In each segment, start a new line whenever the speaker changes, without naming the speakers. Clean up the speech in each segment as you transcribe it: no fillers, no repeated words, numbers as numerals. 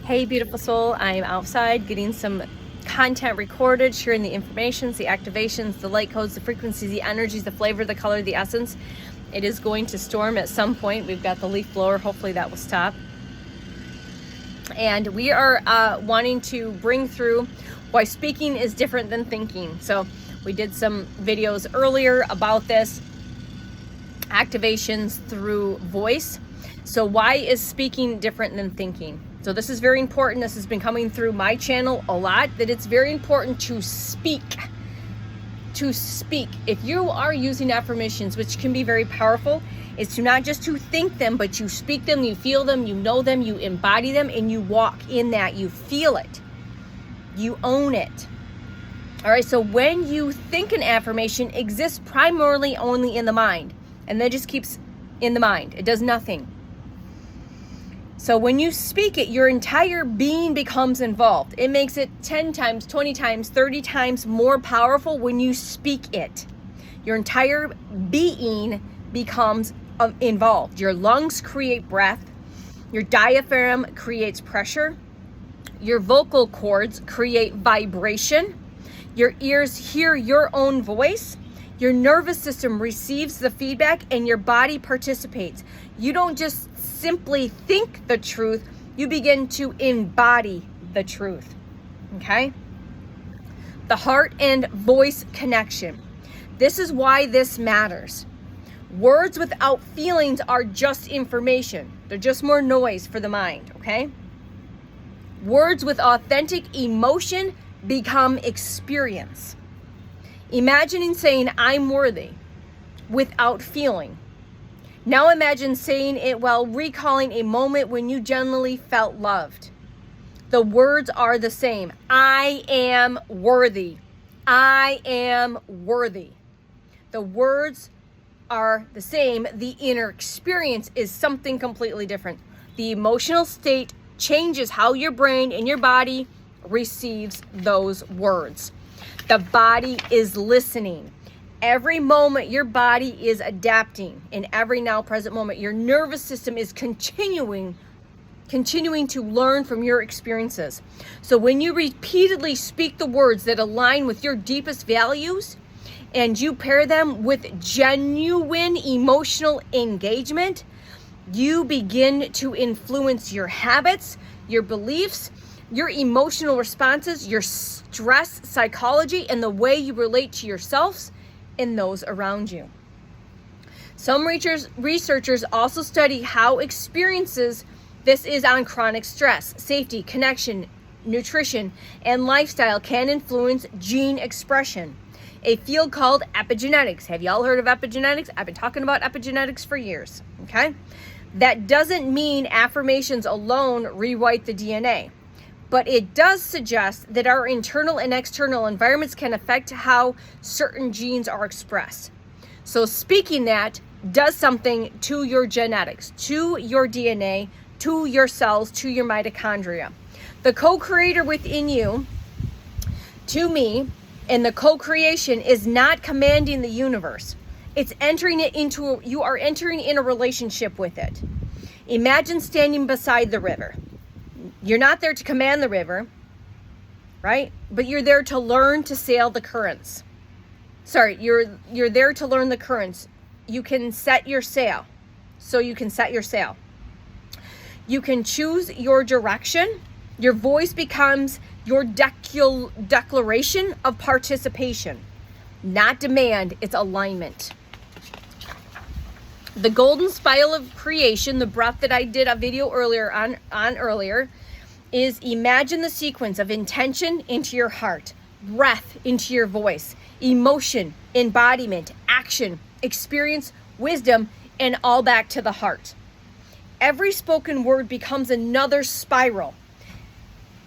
Hey, beautiful soul. I'm outside getting some content recorded, sharing the informations, the activations, the light codes, the frequencies, the energies, the flavor, the color, the essence. It is going to storm at some point. We've got the leaf blower. Hopefully that will stop. And we are wanting to bring through why speaking is different than thinking. So we did some videos earlier about this, activations through voice. So why is speaking different than thinking? So this is very important. This has been coming through my channel a lot, that it's very important to speak. To speak. If you are using affirmations, which can be very powerful, is to not just to think them, but you speak them, you feel them, you know them, you embody them, and you walk in that. You feel it. You own it. All right, so when you think an affirmation, exists primarily only in the mind, and then just keeps in the mind. It does nothing. So when you speak it, your entire being becomes involved. It makes it 10 times, 20 times, 30 times more powerful when you speak it. Your entire being becomes involved. Your lungs create breath. Your diaphragm creates pressure. Your vocal cords create vibration. Your ears hear your own voice. Your nervous system receives the feedback and your body participates. You don't just simply think the truth, you begin to embody the truth. Okay? The heart and voice connection. This is why this matters. Words without feelings are just information. They're just more noise for the mind, okay? Words with authentic emotion become experience. Imagining saying, I'm worthy, without feeling. Now imagine saying it while recalling a moment when you genuinely felt loved. The words are the same. I am worthy. I am worthy. The words are the same. The inner experience is something completely different. The emotional state changes how your brain and your body receives those words. The body is listening. Every moment your body is adapting. In every now present moment, your nervous system is continuing to learn from your experiences. So when you repeatedly speak the words that align with your deepest values and you pair them with genuine emotional engagement, you begin to influence your habits, your beliefs, your emotional responses, your stress psychology, and the way you relate to yourselves and those around you. Some researchers also study how experiences this is on chronic stress, safety, connection, nutrition, and lifestyle can influence gene expression. A field called epigenetics. Have y'all heard of epigenetics? I've been talking about epigenetics for years, okay? That doesn't mean affirmations alone rewrite the DNA. But it does suggest that our internal and external environments can affect how certain genes are expressed. So speaking that does something to your genetics, to your DNA, to your cells, to your mitochondria. The co-creator within you, to me, and the co-creation is not commanding the universe. It's entering it into, you are entering in a relationship with it. Imagine standing beside the river. You're not there to command the river, right? But you're there to learn to sail the currents. Sorry, you're there to learn the currents. You can set your sail. So you can set your sail. You can choose your direction. Your voice becomes your declaration of participation. Not demand, it's alignment. The golden spiral of creation, the breath that I did a video earlier on earlier, is imagine the sequence of intention into your heart, breath into your voice, emotion, embodiment, action, experience, wisdom, and all back to the heart. Every spoken word becomes another spiral,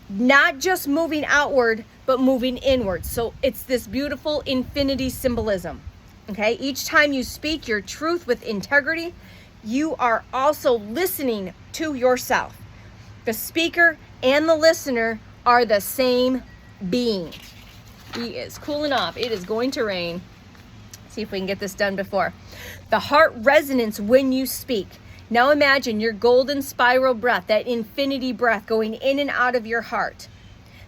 not just moving outward, but moving inward. So it's this beautiful infinity symbolism. Okay, each time you speak your truth with integrity, you are also listening to yourself. The speaker and the listener are the same being. He is cooling off. It is going to rain. See if we can get this done before. The heart resonance when you speak. Now imagine your golden spiral breath, that infinity breath going in and out of your heart.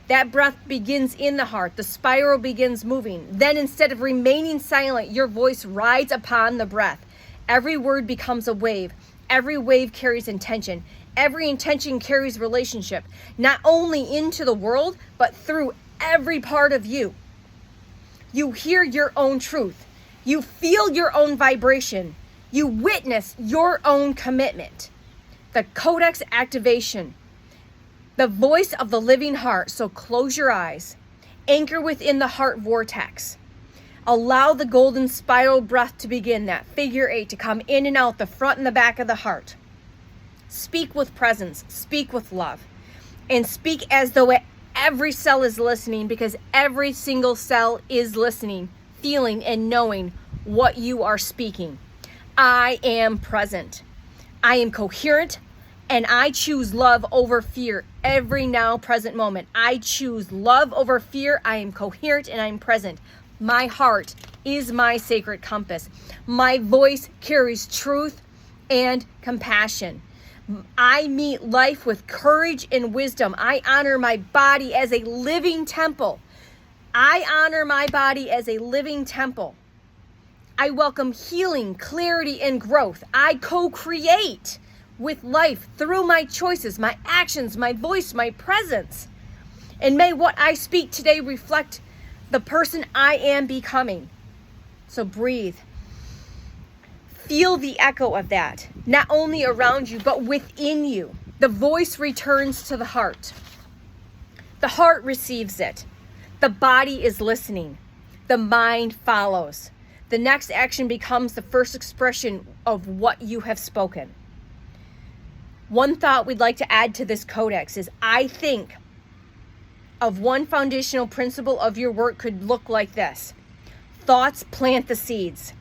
That breath begins in the heart. The spiral begins moving. Then instead of remaining silent, your voice rides upon the breath. Every word becomes a wave. Every wave carries intention. Every intention carries relationship, not only into the world, but through every part of you. You hear your own truth. You feel your own vibration. You witness your own commitment. The Codex activation. The voice of the living heart. So close your eyes. Anchor within the heart vortex. Allow the golden spiral breath to begin, that figure 8 to come in and out the front and the back of the heart. Speak with presence. Speak with love. And speak as though every cell is listening, because every single cell is listening, feeling and knowing what you are speaking. I am present. I am coherent. And I choose love over fear every now present moment. I choose love over fear. I am coherent and I'm present. My heart is my sacred compass. My voice carries truth and compassion. I meet life with courage and wisdom. I honor my body as a living temple. I honor my body as a living temple. I welcome healing, clarity, and growth. I co-create with life through my choices, my actions, my voice, my presence. And may what I speak today reflect the person I am becoming. So breathe. Feel the echo of that, not only around you, but within you. The voice returns to the heart. The heart receives it. The body is listening. The mind follows. The next action becomes the first expression of what you have spoken. One thought we'd like to add to this codex is, I think of one foundational principle of your work could look like this. Thoughts plant the seeds.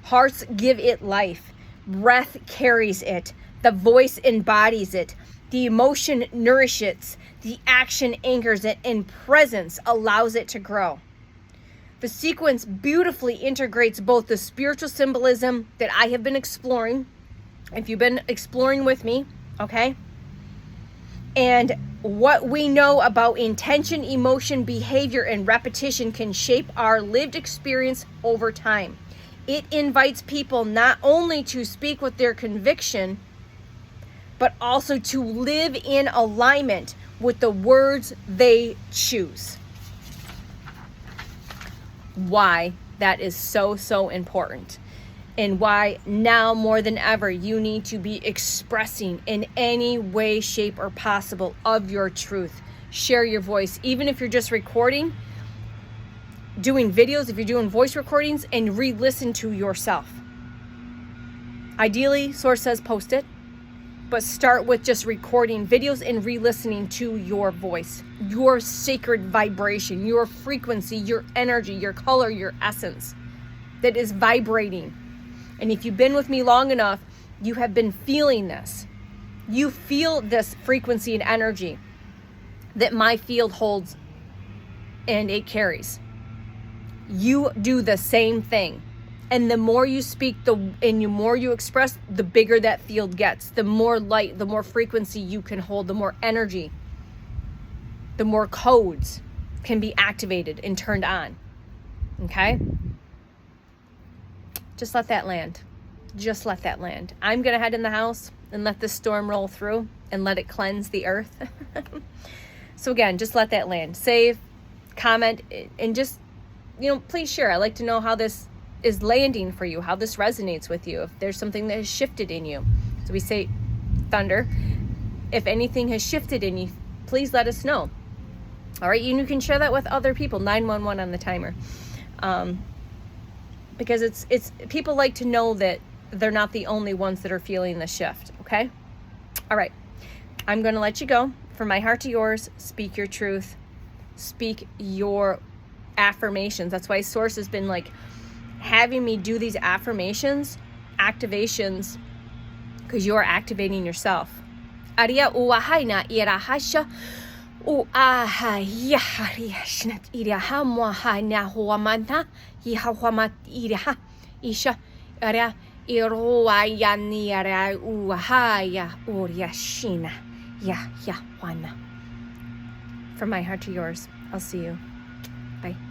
Hearts give it life. Breath carries it. The voice embodies it. The emotion nourishes it. The action anchors it. And presence allows it to grow. The sequence beautifully integrates both the spiritual symbolism that I have been exploring, if you've been exploring with me, okay? And what we know about intention, emotion, behavior, and repetition can shape our lived experience over time. It invites people not only to speak with their conviction, but also to live in alignment with the words they choose. Why that is so important. And why now more than ever you need to be expressing in any way, shape, or possible of your truth. Share your voice, even if you're just recording, doing videos, if you're doing voice recordings, and re-listen to yourself. Ideally, Source says post it, but start with just recording videos and re-listening to your voice, your sacred vibration, your frequency, your energy, your color, your essence that is vibrating. And if you've been with me long enough, you have been feeling this. You feel this frequency and energy that my field holds and it carries. You do the same thing. And the more you speak and the more you express, the bigger that field gets. The more light, the more frequency you can hold, the more energy, the more codes can be activated and turned on. Okay? Just let that land. Just let that land. I'm going to head in the house and let this storm roll through and let it cleanse the earth. So again, just let that land. Save, comment, and just, please share. I like to know how this is landing for you, how this resonates with you, if there's something that has shifted in you. So we say, Thunder, if anything has shifted in you, please let us know. All right, you can share that with other people. 911 on the timer. Because it's people like to know that they're not the only ones that are feeling the shift, okay? All right, I'm going to let you go. From my heart to yours, speak your truth. Speak your affirmations. That's why Source has been having me do these activations, because you're activating yourself. Aria uwahaina irahasha uahayahariashnat irahamwahaina huamanta yihawamat iraha isha aria Iroaya niara uahaya uriashina. Ya, ya, wana. From my heart to yours. I'll see you. Bye.